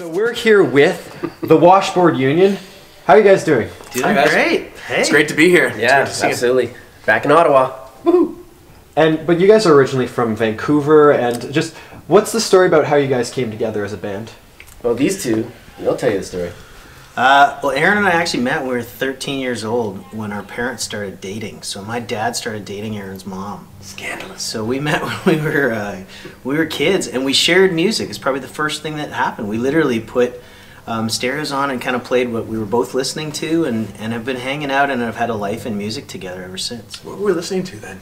So we're here with the Washboard Union. How are you guys doing? Doing great. Hey. It's great to be here. Yeah, absolutely. Back in Ottawa. Woohoo! But you guys are originally from Vancouver, and just what's the story about how you guys came together as a band? Well, these two, they'll tell you the story. Well, Aaron and I actually met when we were 13 years old when our parents started dating. So my dad started dating Aaron's mom. Scandalous. So we met when we were kids, and we shared music. It's probably the first thing that happened. We literally put stereos on and kind of played what we were both listening to, and have been hanging out and have had a life in music together ever since. What were we listening to then?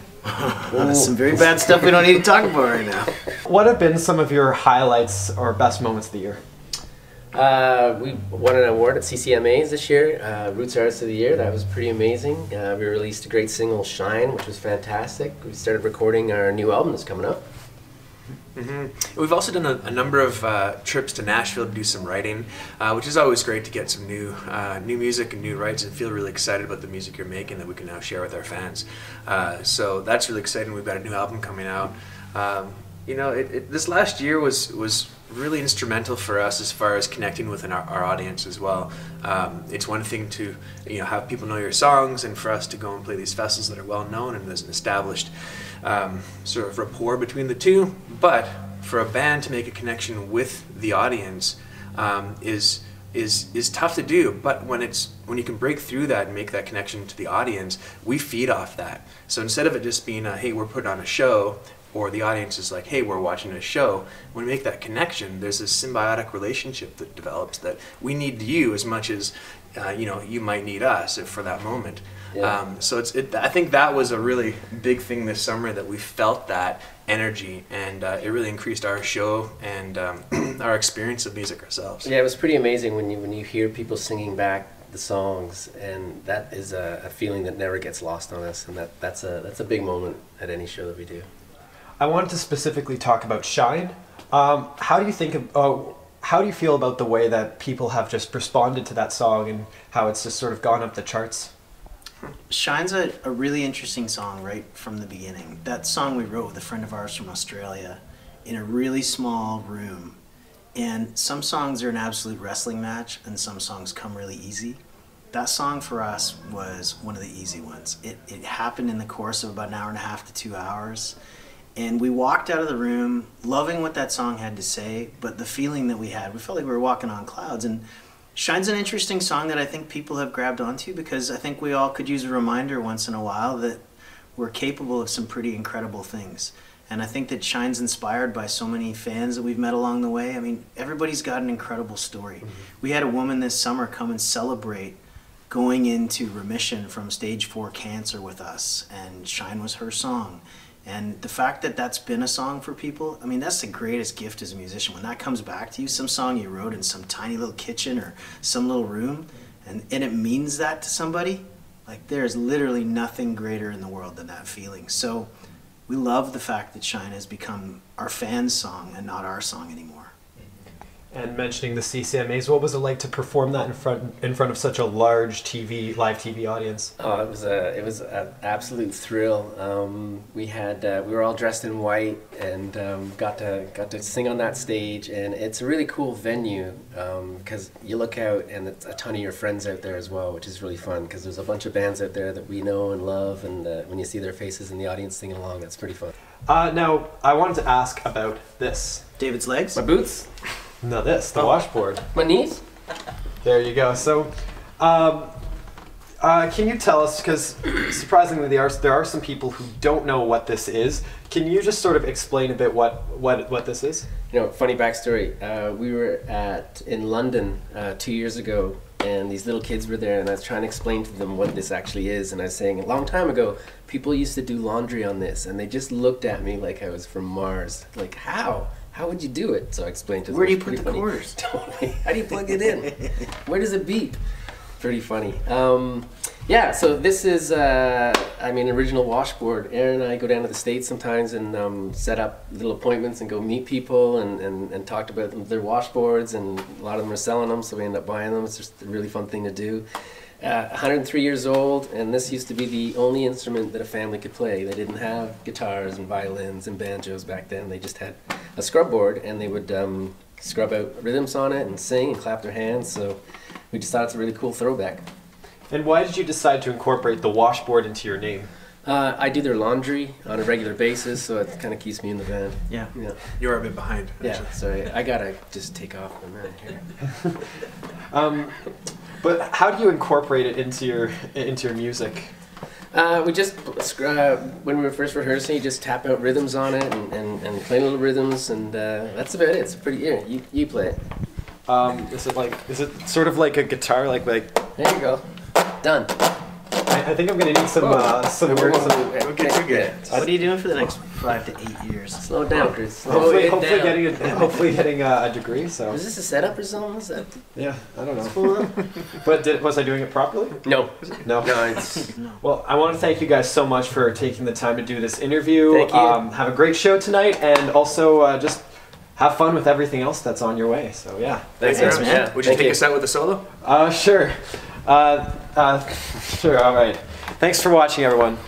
Some very bad stuff we don't need to talk about right now. What have been some of your highlights or best moments of the year? We won an award at CCMAs this year, Roots Artist of the Year. That was pretty amazing. We released a great single, Shine, which was fantastic. We started recording our new album that's coming up. We've also done a number of trips to Nashville to do some writing, which is always great to get some new music and new writes and feel really excited about the music you're making that we can now share with our fans. So that's really exciting. We've got a new album coming out. You know, this last year was really instrumental for us as far as connecting with our audience as well. It's one thing to have people know your songs, and for us to go and play these festivals that are well known and there's an established sort of rapport between the two. But for a band to make a connection with the audience is tough to do. But when you can break through that and make that connection to the audience, we feed off that. So instead of it just being hey, we're putting on a show, or the audience is like, hey, we're watching a show, when we make that connection, there's this symbiotic relationship that develops that we need you as much as you might need us for that moment. Yeah. So I think that was a really big thing this summer, that we felt that energy, and it really increased our show and our experience of music ourselves. Yeah, it was pretty amazing when you hear people singing back the songs, and that is a feeling that never gets lost on us, and that's a big moment at any show that we do. I wanted to specifically talk about Shine. How do you feel about the way that people have just responded to that song and how it's just sort of gone up the charts? Shine's a really interesting song right from the beginning. That song we wrote with a friend of ours from Australia in a really small room. And some songs are an absolute wrestling match, and some songs come really easy. That song for us was one of the easy ones. It happened in the course of about an hour and a half to 2 hours. And we walked out of the room loving what that song had to say, but the feeling that we had, we felt like we were walking on clouds. And Shine's an interesting song that I think people have grabbed onto, because I think we all could use a reminder once in a while that we're capable of some pretty incredible things. And I think that Shine's inspired by so many fans that we've met along the way. I mean, everybody's got an incredible story. We had a woman this summer come and celebrate going into remission from stage 4 cancer with us, and Shine was her song. And the fact that that's been a song for people, I mean, that's the greatest gift as a musician. When that comes back to you, some song you wrote in some tiny little kitchen or some little room, and it means that to somebody, like, there's literally nothing greater in the world than that feeling. So we love the fact that Shine has become our fans' song and not our song anymore. And mentioning the CCMAs, what was it like to perform that in front of such a large live TV audience? Oh, it was an absolute thrill. We were all dressed in white and got to sing on that stage, and it's a really cool venue because you look out and it's a ton of your friends out there as well, which is really fun because there's a bunch of bands out there that we know and love, and when you see their faces in the audience singing along, that's pretty fun. Now, I wanted to ask about this. David's legs? My boots. No, the washboard. My knees? There you go. So, can you tell us, because surprisingly there are some people who don't know what this is. Can you just sort of explain a bit what this is? You know, funny backstory. We were in London 2 years ago, and these little kids were there, and I was trying to explain to them what this actually is, and I was saying, a long time ago, people used to do laundry on this, and they just looked at me like I was from Mars. Like, how? How would you do it? So I explained to them. Where do you put the quarters? Totally. How do you plug it in? Where does it beep? Pretty funny. Yeah, so this is, original washboard. Aaron and I go down to the States sometimes and set up little appointments and go meet people and talk about their washboards, and a lot of them are selling them, so we end up buying them. It's just a really fun thing to do. 103 years old, and this used to be the only instrument that a family could play. They didn't have guitars and violins and banjos back then. They just had a scrub board, and they would scrub out rhythms on it and sing and clap their hands. So we just thought it's a really cool throwback. And why did you decide to incorporate the washboard into your name? I do their laundry on a regular basis, so it kind of keeps me in the band. Yeah. Yeah. You're a bit behind. Yeah, sorry. I gotta just take off a minute here. But how do you incorporate it into your music? We just, when we were first rehearsing, you just tap out rhythms on it and play little rhythms, and that's about it. It's pretty, here, you play it. Is it sort of like a guitar, like? There you go. Done. I think I'm gonna need some words. We'll get you good. What are you doing for the next 5 to 8 years? Slow it down, Chris. Hopefully getting a degree. So. Is this a setup or something? Is that? Yeah, I don't know. But was I doing it properly? No. No. It's Well, I want to thank you guys so much for taking the time to do this interview. Thank you. Have a great show tonight, and also just have fun with everything else that's on your way. So yeah. Thanks, man. man. Would you take us out with a solo? Sure. Sure. All right. Thanks for watching, everyone.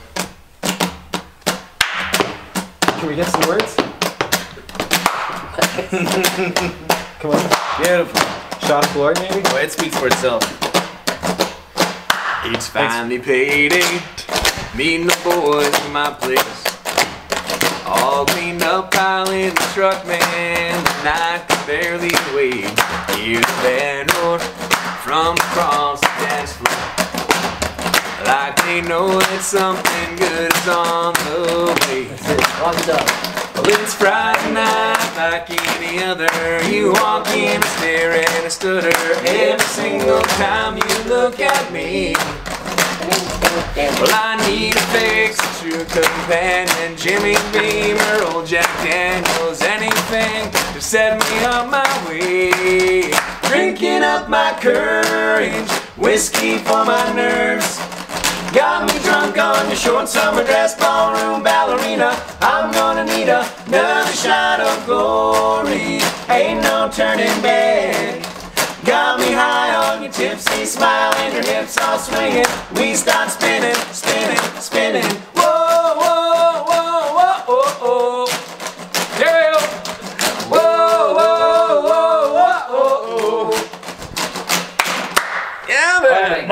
Can we get some words? Come on. Beautiful. Shot of glory, maybe? Well, it speaks for itself. It's finally payday. Meeting the boys in my place. All cleaned up, pile in the truck, man. The night could barely wait. Hear the band roar from across the dance floor. Like they know that something good is on the way. Well, it's Friday night like any other. You walk in and stare and a stutter every single time you look at me. Well, I need a fix, a true companion, Jimmy Beam or old Jack Daniels, anything to set me on my way. Drinking up my courage, whiskey for my nerves. Got me drunk on your short summer dress, ballroom ballerina. I'm gonna need another shot of glory. Ain't no turning back. Got me high on your tipsy smile and your hips all swinging. We start spinning, spinning, spinning. Whoa, whoa, whoa, whoa, whoa, whoa. Yeah. Whoa, whoa, whoa, whoa, whoa. Yeah, man.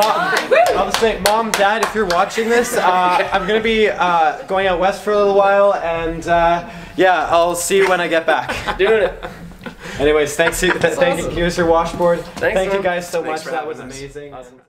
I'll just say, Mom, Dad, if you're watching this, I'm going to be going out west for a little while, and yeah, I'll see you when I get back. Doing it. Anyways, thank you. Here's your washboard. Thanks, Thank you man. guys so Thanks much. for That having was us. amazing. Awesome.